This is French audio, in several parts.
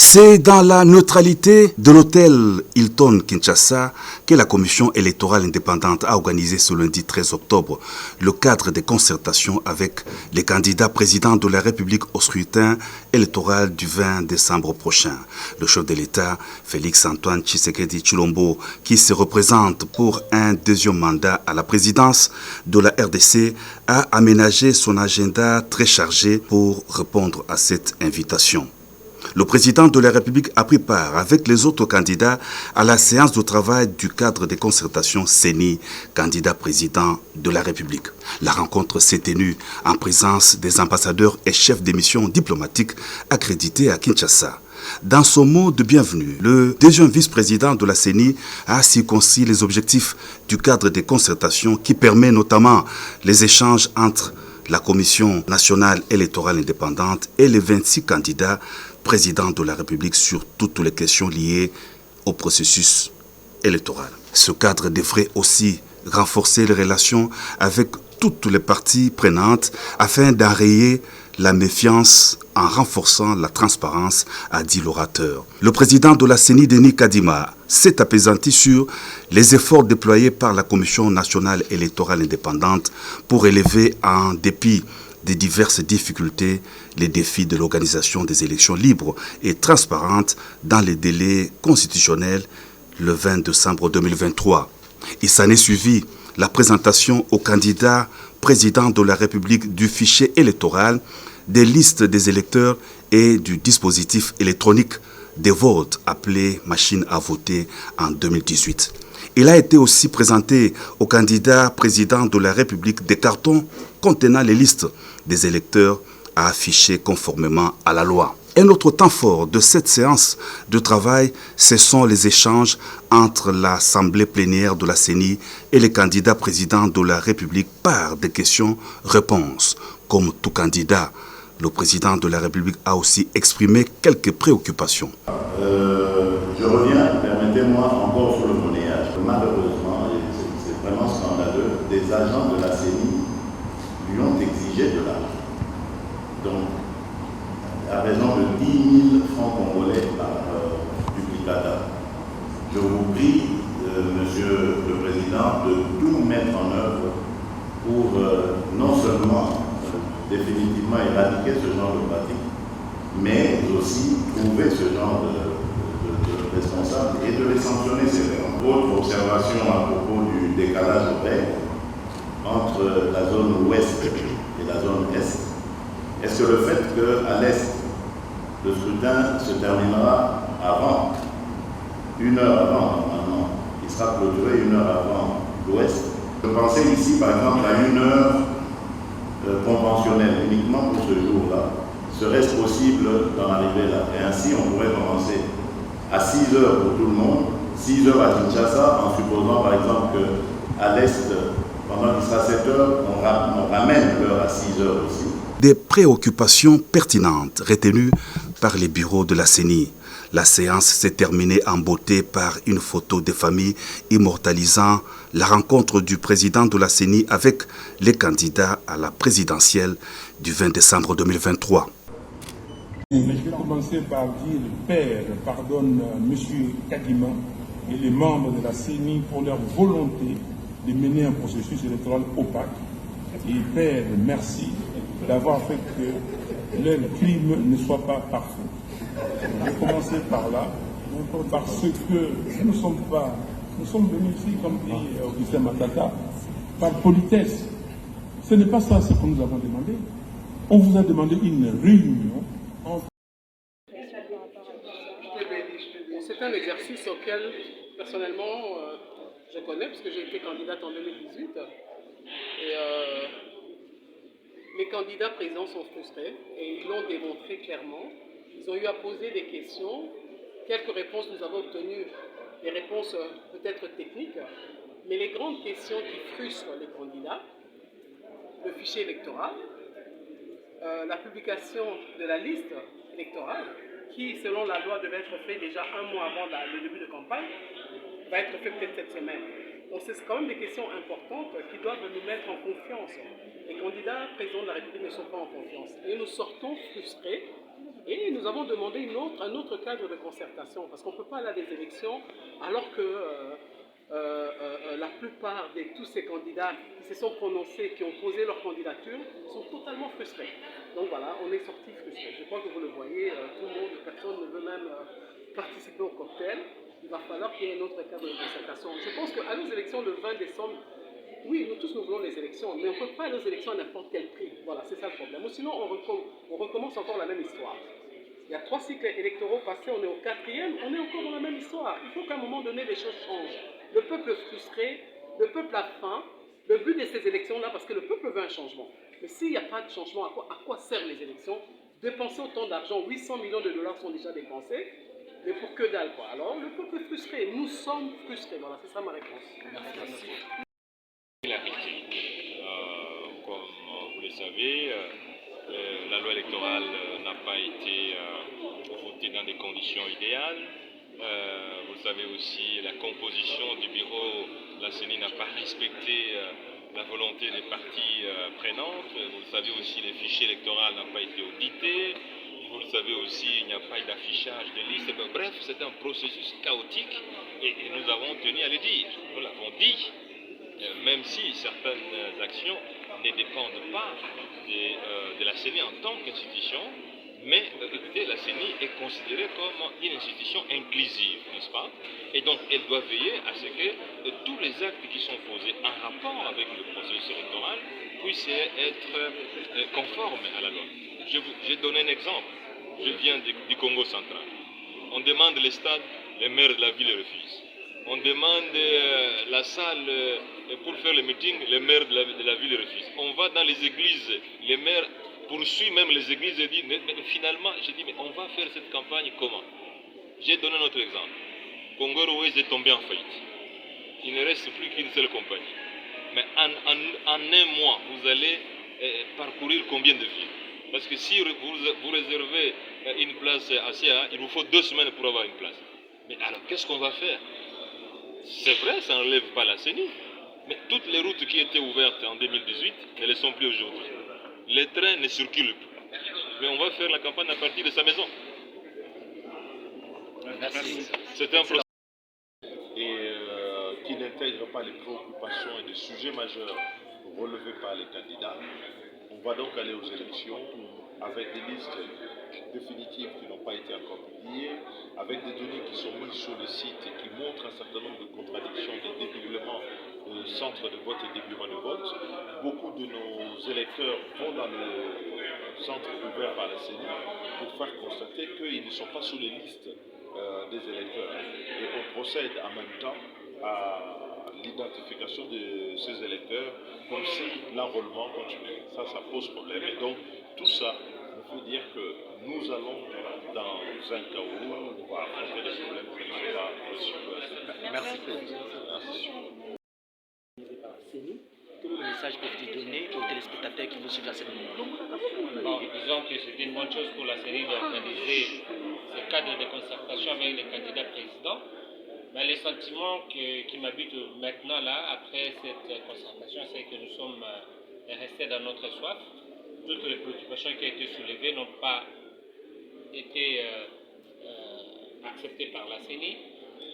C'est dans la neutralité de l'hôtel Hilton Kinshasa que la commission électorale indépendante a organisé ce lundi 13 octobre le cadre des concertations avec les candidats présidents de la République au scrutin électoral du 20 décembre prochain. Le chef de l'État, Félix-Antoine Tshisekedi Tshilombo, qui se représente pour un deuxième mandat à la présidence de la RDC, a aménagé son agenda très chargé pour répondre à cette invitation. Le président de la République a pris part avec les autres candidats à la séance de travail du cadre des concertations CENI, candidat président de la République. La rencontre s'est tenue en présence des ambassadeurs et chefs des missions diplomatiques accrédités à Kinshasa. Dans son mot de bienvenue, le deuxième vice-président de la CENI a circoncis les objectifs du cadre des concertations qui permet notamment les échanges entre la Commission nationale électorale indépendante et les 26 candidats président de la République sur toutes les questions liées au processus électoral. Ce cadre devrait aussi renforcer les relations avec toutes les parties prenantes afin d'enrayer la méfiance en renforçant la transparence, a dit l'orateur. Le président de la CENI, Denis Kadima, s'est apaisanti sur les efforts déployés par la Commission nationale électorale indépendante pour élever, en dépit des diverses difficultés, les défis de l'organisation des élections libres et transparentes dans les délais constitutionnels le 20 décembre 2023. Il s'en est suivi la présentation aux candidats présidents de la République du fichier électoral, des listes des électeurs et du dispositif électronique des votes appelé machine à voter en 2018. Il a été aussi présenté aux candidats présidents de la République des cartons contenant les listes des électeurs à afficher conformément à la loi. Un autre temps fort de cette séance de travail, ce sont les échanges entre l'Assemblée plénière de la CENI et les candidats présidents de la République par des questions-réponses. Comme tout candidat, le président de la République a aussi exprimé quelques préoccupations. Je reviens, permettez-moi, encore sur le monnayage. Malheureusement, c'est vraiment scandaleux, des agents de la CENI lui ont exigé de l'argent. Donc, à raison de 10 000 francs congolais par duplicata. Je vous prie, Monsieur le Président, de tout mettre en œuvre pour non seulement définitivement éradiquer ce genre de pratique, mais aussi trouver ce genre de responsables et de les sanctionner sévèrement. Autre observation à propos du décalage horaire entre la zone ouest et la zone est. Est-ce que le fait qu'à l'est, le scrutin se terminera avant, 1 heure avant normalement, il sera clôturé 1 heure avant l'ouest? Je pensais ici par exemple à 1 heure conventionnelle uniquement pour ce jour-là. Serait-ce possible d'en arriver là? Et ainsi on pourrait commencer à 6 heures pour tout le monde, 6 heures à Kinshasa, en supposant par exemple qu'à l'est, pendant qu'il sera 7 heures, on ramène l'heure à 6 heures aussi. Des préoccupations pertinentes retenues par les bureaux de la CENI. La séance s'est terminée en beauté par une photo des familles immortalisant la rencontre du président de la CENI avec les candidats à la présidentielle du 20 décembre 2023. Je vais commencer par dire Père pardonne M. Kadima et les membres de la CENI pour leur volonté de mener un processus électoral opaque. Et Père, merci d'avoir fait que leur crime ne soit pas parfait. Je vais commencer par là, parce que nous sommes venus ici, comme dit Augustin Matata, par politesse. Ce n'est pas ça ce que nous avons demandé. On vous a demandé une réunion. C'est un exercice auquel, personnellement, je connais, parce que j'ai été candidate en 2018. Et les candidats présents sont frustrés, et ils l'ont démontré clairement. Ils ont eu à poser des questions. Quelques réponses nous avons obtenues, des réponses peut-être techniques, mais les grandes questions qui frustrent les candidats, le fichier électoral, la publication de la liste électorale, qui, selon la loi, devait être fait déjà 1 mois avant le début de campagne, va être fait peut-être cette semaine. Donc c'est quand même des questions importantes qui doivent nous mettre en confiance. Les candidats présidents de la République ne sont pas en confiance. Et nous sortons frustrés Et nous avons demandé un autre cadre de concertation, parce qu'on ne peut pas aller à des élections alors que la plupart de tous ces candidats qui se sont prononcés, qui ont posé leur candidature, sont totalement frustrés. Donc voilà, on est sortis frustrés. Je crois que vous le voyez, tout le monde, personne ne veut même participer au cocktail. Il va falloir qu'il y ait un autre cadre de concertation. Je pense qu'à nos élections le 20 décembre, oui, nous tous nous voulons les élections, mais on ne peut pas aller aux élections à n'importe quel prix. Voilà, c'est ça le problème. Ou sinon, on recommence encore la même histoire. Il y a 3 cycles électoraux passés, on est au 4e, on est encore dans la même histoire. Il faut qu'à un moment donné, les choses changent. Le peuple est frustré, le peuple a faim. Le but de ces élections-là, parce que le peuple veut un changement. Mais s'il n'y a pas de changement, à quoi servent les élections? Dépenser autant d'argent, 800 millions de dollars sont déjà dépensés, mais pour que dalle, quoi. Alors, le peuple est frustré, nous sommes frustrés. Voilà, c'est ça ma réponse. Merci. Comme vous le savez, la loi électorale n'a pas été votée dans des conditions idéales. Vous savez aussi, la composition du bureau, la CENI n'a pas respecté la volonté des parties prenantes. Vous le savez aussi, les fichiers électoraux n'ont pas été audités. Vous le savez aussi, il n'y a pas eu d'affichage des listes. Bref, c'est un processus chaotique et nous avons tenu à le dire. Nous l'avons dit. Même si certaines actions ne dépendent pas de la CENI en tant qu'institution, mais écoutez, la CENI est considérée comme une institution inclusive, n'est-ce pas? Et donc elle doit veiller à ce que tous les actes qui sont posés en rapport avec le processus électoral puissent être conformes à la loi. Je donne un exemple. Je viens du Congo central. On demande les stades, les maires de la ville refusent. On demande la salle pour faire le meeting, les maires de la ville refusent. On va dans les églises, les maires poursuivent même les églises et disent, mais finalement, je dis, mais on va faire cette campagne comment? J'ai donné un autre exemple. Congo Airways est tombé en faillite. Il ne reste plus qu'une seule compagnie. Mais en un mois, vous allez parcourir combien de villes? Parce que si vous réservez une place à CA, il vous faut 2 semaines pour avoir une place. Mais alors, qu'est-ce qu'on va faire? C'est vrai, ça n'enlève pas la CENI, mais toutes les routes qui étaient ouvertes en 2018 ne le sont plus aujourd'hui. Les trains ne circulent plus. Mais on va faire la campagne à partir de sa maison. C'est un processus. Et qui n'intègre pas les préoccupations et les sujets majeurs relevés par les candidats. On va donc aller aux élections avec des listes définitives qui n'ont pas été encore publiées, avec des données qui sont mises sur le site et qui montrent un certain nombre de contradictions, des dédoublements de centres de vote et des bureaux de vote. Beaucoup de nos électeurs vont dans le centre ouvert par la CENI pour faire constater qu'ils ne sont pas sur les listes des électeurs. Et on procède en même temps à l'identification de ces électeurs comme si l'enrôlement continuait. Ça pose problème. Et donc, tout ça nous fait dire que nous allons dans un chaos où on va affronter des problèmes qui ne sont pas possibles. Merci. Quel message peuvent-ils donner aux téléspectateurs qui vous suivent à ce moment? Bon, disons que c'est une bonne chose pour la CENI d'organiser ce cadre de concertation avec les candidats présidents. Mais le sentiment qui m'habite maintenant là, après cette concertation, c'est que nous sommes restés dans notre soif. Toutes les préoccupations qui ont été soulevées n'ont pas été acceptées par la CENI.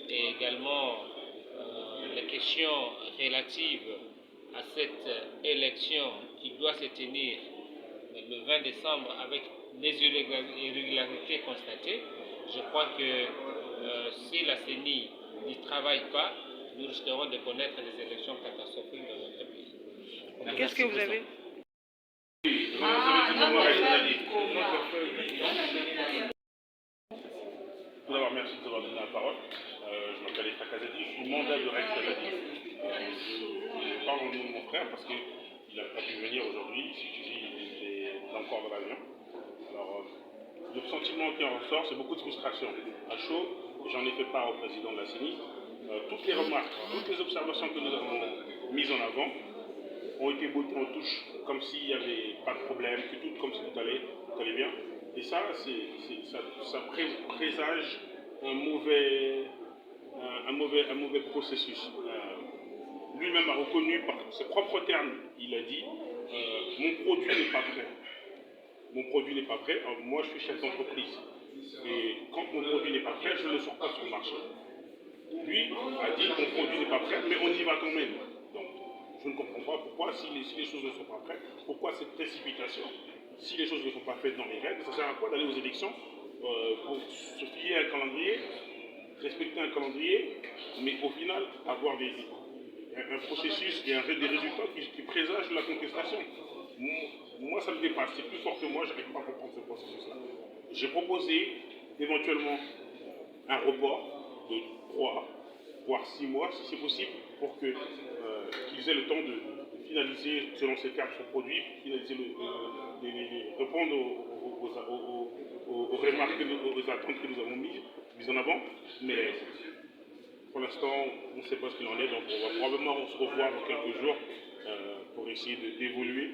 Et également les questions relatives à cette élection qui doit se tenir le 20 décembre avec les irrégularités constatées. Je crois que si la CENI n'y travaille pas, nous risquerons de connaître des élections catastrophiques dans notre pays. Qu'est-ce que vous avez? Tout d'abord, merci de m'avoir donné la parole. Je m'appelle Efra Kazadi, je suis mandat de Rex Kazadi. Je parle au nom de mon frère parce qu'il n'a pas pu venir aujourd'hui. Il était encore dans l'avion. Alors, le sentiment qui en ressort, c'est beaucoup de frustration. À chaud, j'en ai fait part au président de la CENI. Toutes les remarques, toutes les observations que nous avons mises en avant ont été bottées en touche, comme s'il n'y avait pas de problème, que tout comme si tout allait bien. Et ça, ça présage un mauvais processus. Lui-même a reconnu par ses propres termes, il a dit mon produit n'est pas prêt. mon produit n'est pas prêt. Alors, moi, je suis chef d'entreprise. Et quand mon produit n'est pas prêt, je ne le sors pas sur le marché. Lui a dit que mon produit n'est pas prêt, mais on y va quand même. Donc, je ne comprends pas pourquoi, si les choses ne sont pas prêtes, pourquoi cette précipitation? Si les choses ne sont pas faites dans les règles, ça sert à quoi d'aller aux élections pour se fier à un calendrier, respecter un calendrier, mais au final avoir un processus et des résultats qui présagent la contestation. Moi, ça me dépasse, c'est plus fort que moi, je n'arrive pas à comprendre ce processus-là. J'ai proposé éventuellement un report de 3 voire 6 mois, si c'est possible, pour qu'ils aient le temps de finaliser, selon ces termes, son produit, finaliser répondre aux remarques, aux attentes que nous avons mises en avant. Mais pour l'instant, on ne sait pas ce qu'il en est, donc on va probablement se revoir dans quelques jours pour essayer d'évoluer.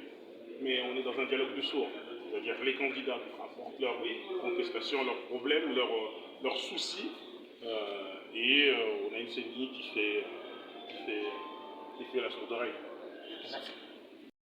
Mais on est dans un dialogue de sourds, c'est-à-dire les candidats apportent leurs contestations, leurs problèmes, leurs soucis, et on a une CENI qui fait la sourde oreille.